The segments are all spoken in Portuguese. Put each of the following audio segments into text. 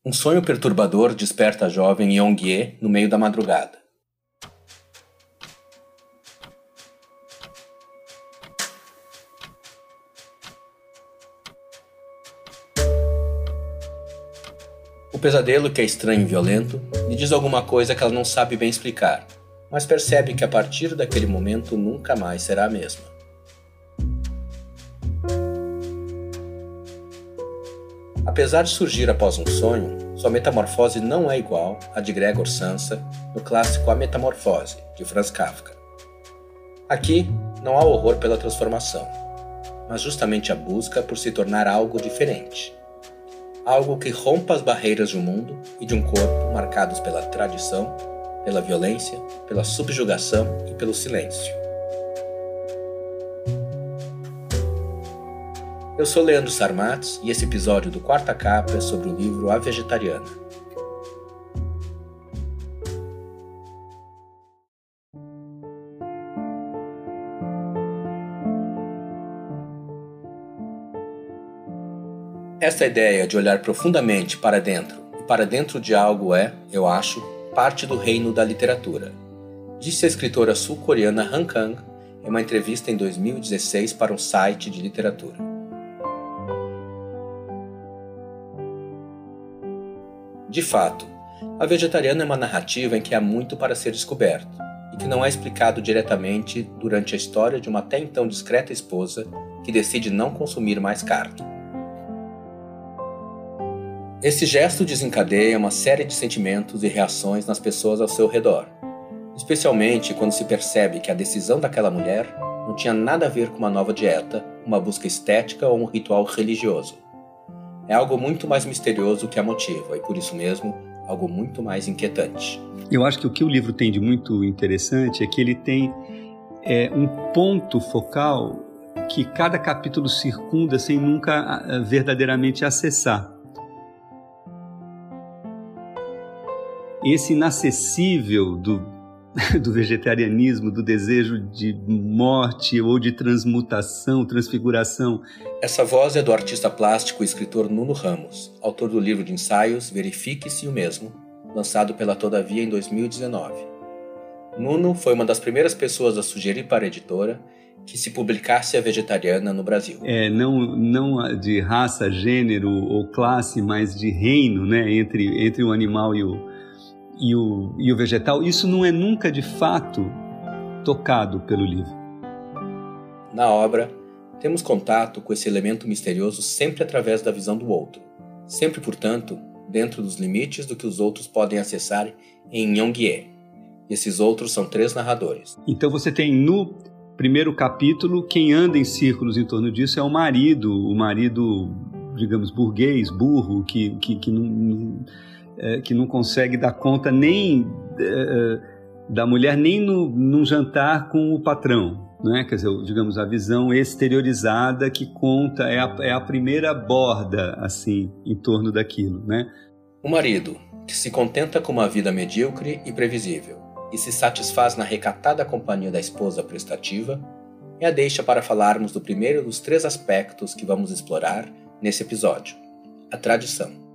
Um sonho perturbador desperta a jovem Yong-Ye no meio da madrugada. O pesadelo, que é estranho e violento, lhe diz alguma coisa que ela não sabe bem explicar, mas percebe que a partir daquele momento nunca mais será a mesma. Apesar de surgir após um sonho, sua metamorfose não é igual à de Gregor Samsa no clássico A Metamorfose, de Franz Kafka. Aqui, não há horror pela transformação, mas justamente a busca por se tornar algo diferente. Algo que rompa as barreiras de um mundo e de um corpo marcados pela tradição, pela violência, pela subjugação e pelo silêncio. Eu sou Leandro Sarmatz e esse episódio do Quarta Capa é sobre o livro A Vegetariana. Esta ideia de olhar profundamente para dentro e para dentro de algo é, eu acho, parte do reino da literatura, disse a escritora sul-coreana Han Kang em uma entrevista em 2016 para um site de literatura. De fato, A Vegetariana é uma narrativa em que há muito para ser descoberto e que não é explicado diretamente durante a história de uma até então discreta esposa que decide não consumir mais carne. Esse gesto desencadeia uma série de sentimentos e reações nas pessoas ao seu redor, especialmente quando se percebe que a decisão daquela mulher não tinha nada a ver com uma nova dieta, uma busca estética ou um ritual religioso. É algo muito mais misterioso que a motiva e, por isso mesmo, algo muito mais inquietante. Eu acho que o que o livro tem de muito interessante é que ele tem um ponto focal que cada capítulo circunda sem nunca verdadeiramente acessar. Esse inacessível do vegetarianismo, do desejo de morte ou de transmutação, transfiguração. Essa voz é do artista plástico e escritor Nuno Ramos, autor do livro de ensaios Verifique-se o Mesmo, lançado pela Todavia em 2019. Nuno foi uma das primeiras pessoas a sugerir para a editora que se publicasse A Vegetariana no Brasil. Não de raça, gênero ou classe, mas de reino, né, entre o animal e o vegetal. Isso não é nunca de fato tocado pelo livro. Na obra, temos contato com esse elemento misterioso sempre através da visão do outro, sempre, portanto, dentro dos limites do que os outros podem acessar em Yong-Ye. Esses outros são 3 narradores. Então você tem no primeiro capítulo, quem anda em círculos em torno disso é o marido, digamos, burguês, burro, que não consegue dar conta nem da mulher, nem num jantar com o patrão, né? Quer dizer, digamos, a visão exteriorizada que conta, é a primeira borda, assim, em torno daquilo, né? O marido, que se contenta com uma vida medíocre e previsível, e se satisfaz na recatada companhia da esposa prestativa, é a deixa para falarmos do primeiro dos 3 aspectos que vamos explorar nesse episódio: a tradição.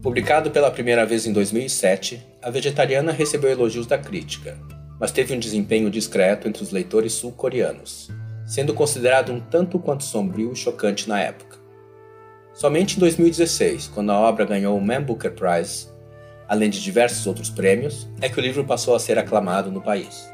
Publicado pela primeira vez em 2007, A Vegetariana recebeu elogios da crítica, mas teve um desempenho discreto entre os leitores sul-coreanos, sendo considerado um tanto quanto sombrio e chocante na época. Somente em 2016, quando a obra ganhou o Man Booker Prize, além de diversos outros prêmios, é que o livro passou a ser aclamado no país.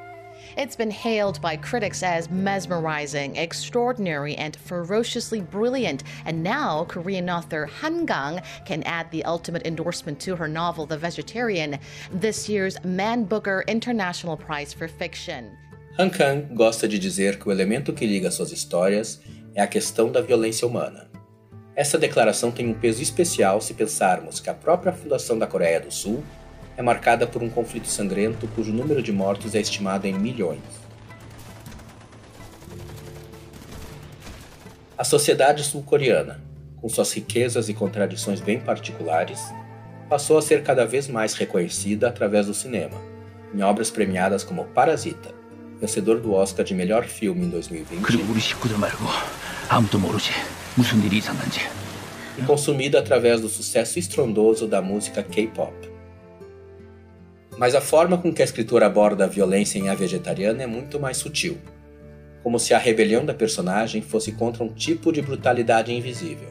It's been hailed by critics as mesmerizing, extraordinary, and ferociously brilliant. And now, Korean author Han Kang can add the ultimate endorsement to her novel, The Vegetarian, this year's Man Booker International Prize for Fiction. Han Kang gosta de dizer que o elemento que liga suas histórias é a questão da violência humana. Essa declaração tem um peso especial se pensarmos que a própria fundação da Coreia do Sul é marcada por um conflito sangrento cujo número de mortos é estimado em milhões. A sociedade sul-coreana, com suas riquezas e contradições bem particulares, passou a ser cada vez mais reconhecida através do cinema, em obras premiadas como Parasita, vencedor do Oscar de melhor filme em 2020, e consumido através do sucesso estrondoso da música K-pop. Mas a forma com que a escritora aborda a violência em A Vegetariana é muito mais sutil, como se a rebelião da personagem fosse contra um tipo de brutalidade invisível,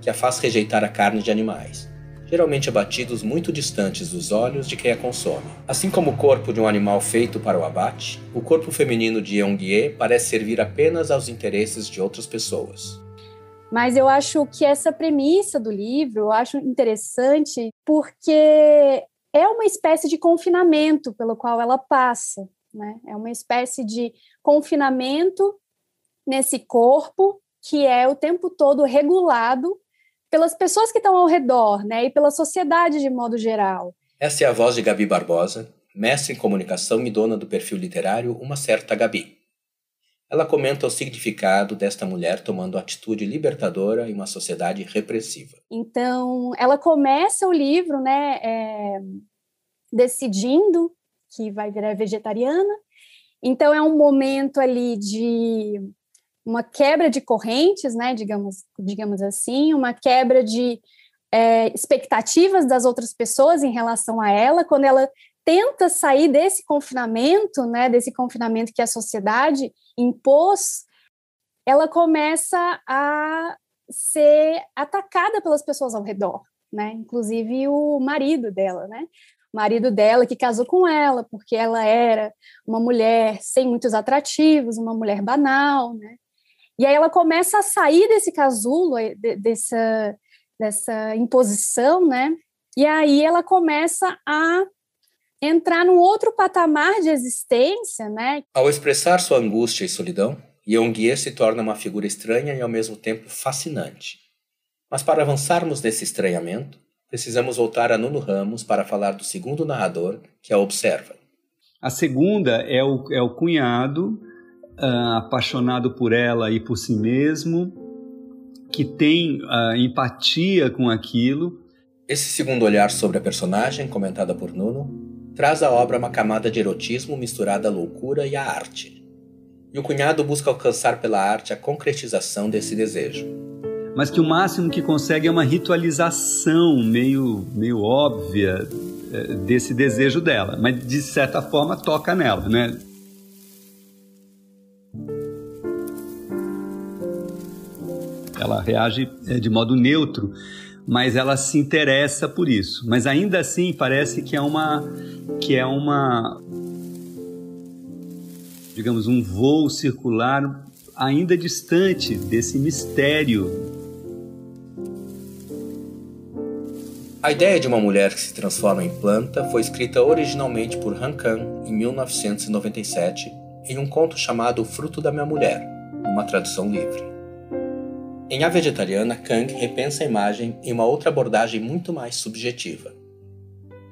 que a faz rejeitar a carne de animais, geralmente abatidos muito distantes dos olhos de quem a consome. Assim como o corpo de um animal feito para o abate, o corpo feminino de Yeon-gi parece servir apenas aos interesses de outras pessoas. Mas eu acho que essa premissa do livro, eu acho interessante porque é uma espécie de confinamento pelo qual ela passa, né? É uma espécie de confinamento nesse corpo que é o tempo todo regulado pelas pessoas que estão ao redor, né? E pela sociedade de modo geral. Essa é a voz de Gabi Barbosa, mestre em comunicação e dona do perfil literário Uma Certa Gabi. Ela comenta o significado desta mulher tomando atitude libertadora em uma sociedade repressiva. Então, ela começa o livro, né, decidindo que vai virar vegetariana. Então, é um momento ali de uma quebra de correntes, né, digamos assim, uma quebra de expectativas das outras pessoas em relação a ela, quando ela tenta sair desse confinamento, né, desse confinamento que a sociedade impôs, ela começa a ser atacada pelas pessoas ao redor, né, inclusive o marido dela, né, o marido dela que casou com ela, porque ela era uma mulher sem muitos atrativos, uma mulher banal, né, e aí ela começa a sair desse casulo, dessa imposição, né, e aí ela começa a entrar num outro patamar de existência, né? Ao expressar sua angústia e solidão, Yeon-gi se torna uma figura estranha e ao mesmo tempo fascinante. Mas para avançarmos nesse estranhamento, precisamos voltar a Nuno Ramos para falar do segundo narrador, que a observa. A segunda é o cunhado, apaixonado por ela e por si mesmo, que tem empatia com aquilo. Esse segundo olhar sobre a personagem, comentada por Nuno, traz à obra uma camada de erotismo misturada à loucura e à arte. E o cunhado busca alcançar pela arte a concretização desse desejo. Mas que o máximo que consegue é uma ritualização meio óbvia desse desejo dela, mas de certa forma toca nela, né? Ela reage de modo neutro, mas ela se interessa por isso. Mas ainda assim parece que é uma digamos, um voo circular ainda distante desse mistério. A ideia de uma mulher que se transforma em planta foi escrita originalmente por Han Kang em 1997 em um conto chamado O Fruto da Minha Mulher, uma tradução livre. Em A Vegetariana, Kang repensa a imagem em uma outra abordagem muito mais subjetiva.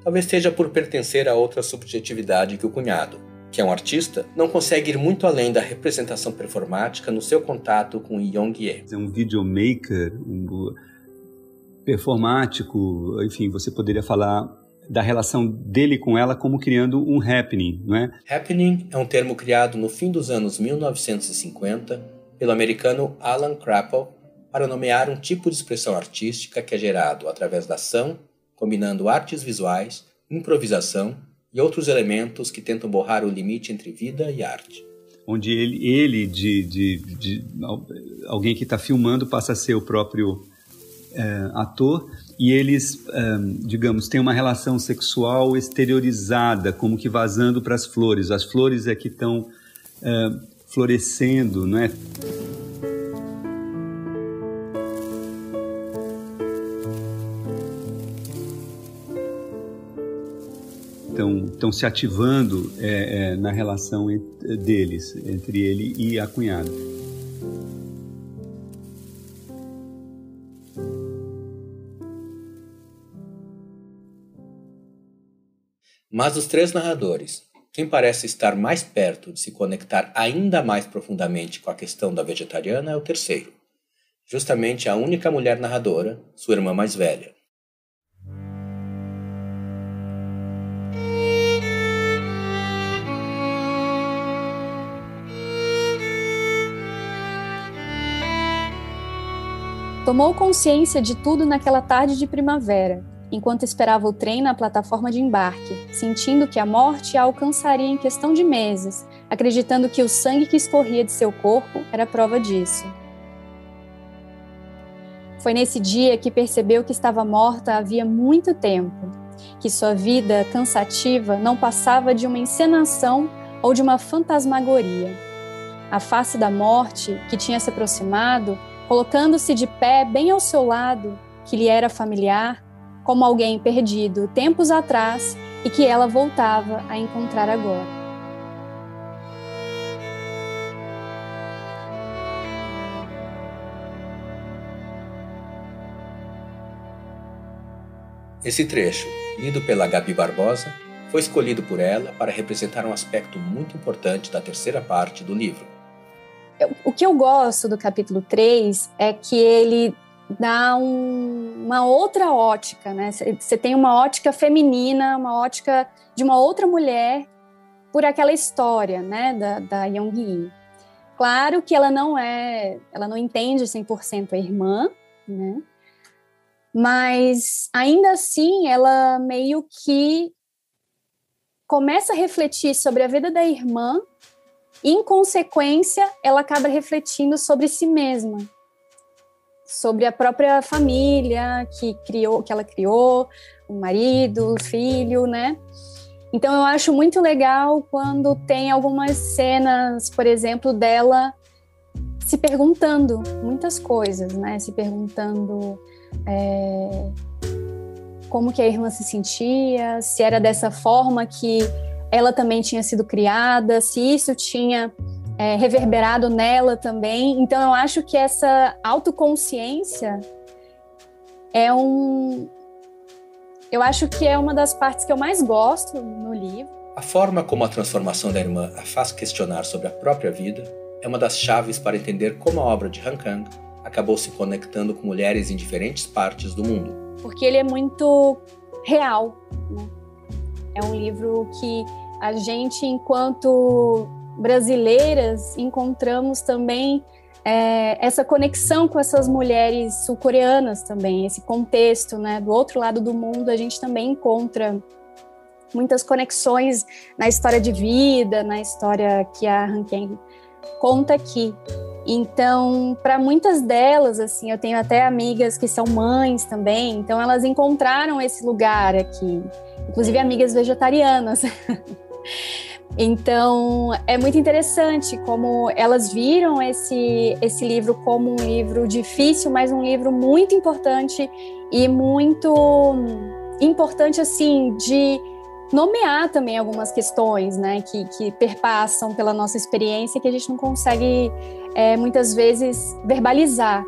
Talvez seja por pertencer a outra subjetividade que o cunhado, que é um artista, não consegue ir muito além da representação performática no seu contato com Yeon-gi. É um videomaker, um performático, enfim, você poderia falar da relação dele com ela como criando um happening, não é? Happening é um termo criado no fim dos anos 1950 pelo americano Alan Krappel para nomear um tipo de expressão artística que é gerado através da ação, combinando artes visuais, improvisação e outros elementos que tentam borrar o limite entre vida e arte. Onde ele de alguém que está filmando passa a ser o próprio ator, e eles, digamos, têm uma relação sexual exteriorizada, como que vazando para as flores. As flores é que estão florescendo, não é? Estão se ativando na relação deles, entre ele e a cunhada. Mas dos três narradores, quem parece estar mais perto de se conectar ainda mais profundamente com a questão da vegetariana é o terceiro, justamente a única mulher narradora, sua irmã mais velha. Tomou consciência de tudo naquela tarde de primavera, enquanto esperava o trem na plataforma de embarque, sentindo que a morte a alcançaria em questão de meses, acreditando que o sangue que escorria de seu corpo era prova disso. Foi nesse dia que percebeu que estava morta havia muito tempo, que sua vida cansativa não passava de uma encenação ou de uma fantasmagoria. A face da morte, que tinha se aproximado, colocando-se de pé bem ao seu lado, que lhe era familiar, como alguém perdido tempos atrás e que ela voltava a encontrar agora. Esse trecho, lido pela Gabi Barbosa, foi escolhido por ela para representar um aspecto muito importante da terceira parte do livro. O que eu gosto do capítulo 3 é que ele dá uma outra ótica, né? Você tem uma ótica feminina, uma ótica de uma outra mulher por aquela história, né, da Young-in. Claro que ela não entende 100% a irmã, né? Mas ainda assim ela meio que começa a refletir sobre a vida da irmã e, em consequência, ela acaba refletindo sobre si mesma, sobre a própria família que ela criou, o marido, o filho, né? Então eu acho muito legal quando tem algumas cenas, por exemplo, dela se perguntando muitas coisas, né? Se perguntando como que a irmã se sentia, se era dessa forma que ela também tinha sido criada, se isso tinha reverberado nela também. Então eu acho que essa autoconsciência eu acho que é uma das partes que eu mais gosto no livro. A forma como a transformação da irmã a faz questionar sobre a própria vida é uma das chaves para entender como a obra de Han Kang acabou se conectando com mulheres em diferentes partes do mundo. Porque ele é muito real, né? É um livro que a gente, enquanto brasileiras, encontramos também essa conexão com essas mulheres sul-coreanas também, esse contexto, né? Do outro lado do mundo, a gente também encontra muitas conexões na história de vida, na história que a Han Kang conta aqui. Então, para muitas delas, assim, eu tenho até amigas que são mães também, então elas encontraram esse lugar aqui, inclusive amigas vegetarianas. Então, é muito interessante como elas viram esse livro como um livro difícil, mas um livro muito importante e muito importante, assim, de nomear também algumas questões, né, que perpassam pela nossa experiência que a gente não consegue, muitas vezes, verbalizar.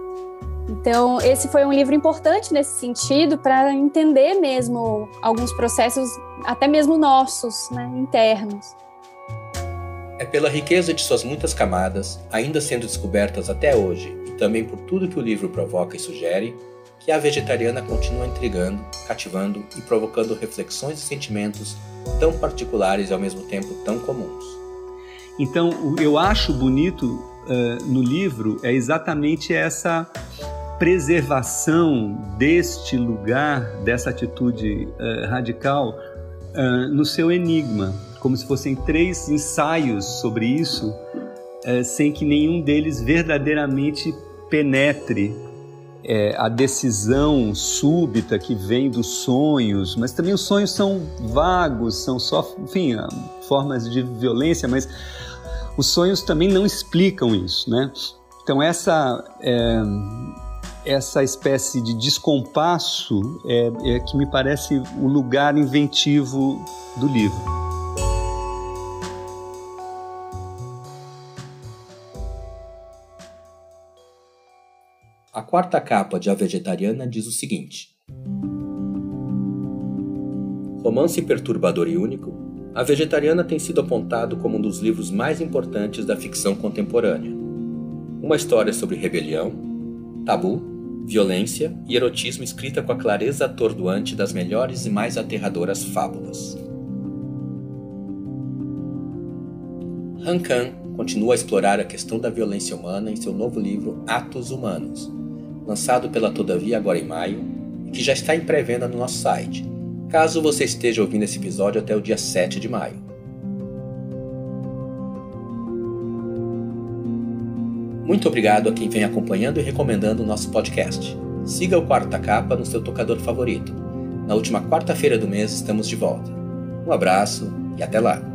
Então, esse foi um livro importante nesse sentido para entender mesmo alguns processos, até mesmo nossos, né, internos. É pela riqueza de suas muitas camadas, ainda sendo descobertas até hoje, e também por tudo que o livro provoca e sugere, que a Vegetariana continua intrigando, cativando e provocando reflexões e sentimentos tão particulares e ao mesmo tempo tão comuns. Então, eu acho bonito no livro é exatamente essa preservação deste lugar, dessa atitude radical no seu enigma, como se fossem 3 ensaios sobre isso, sem que nenhum deles verdadeiramente penetre a decisão súbita que vem dos sonhos, mas também os sonhos são vagos, são só, enfim, formas de violência, mas os sonhos também não explicam isso, né? Então essa espécie de descompasso é que me parece o lugar inventivo do livro. A quarta capa de A Vegetariana diz o seguinte: romance perturbador e único, A Vegetariana tem sido apontado como um dos livros mais importantes da ficção contemporânea. Uma história sobre rebelião, tabu, violência e erotismo escrita com a clareza atordoante das melhores e mais aterradoras fábulas. Han Kang continua a explorar a questão da violência humana em seu novo livro Atos Humanos, lançado pela Todavia agora em maio e que já está em pré-venda no nosso site, caso você esteja ouvindo esse episódio até o dia 7 de maio. Muito obrigado a quem vem acompanhando e recomendando o nosso podcast. Siga o Quarta Capa no seu tocador favorito. Na última quarta-feira do mês estamos de volta. Um abraço e até lá!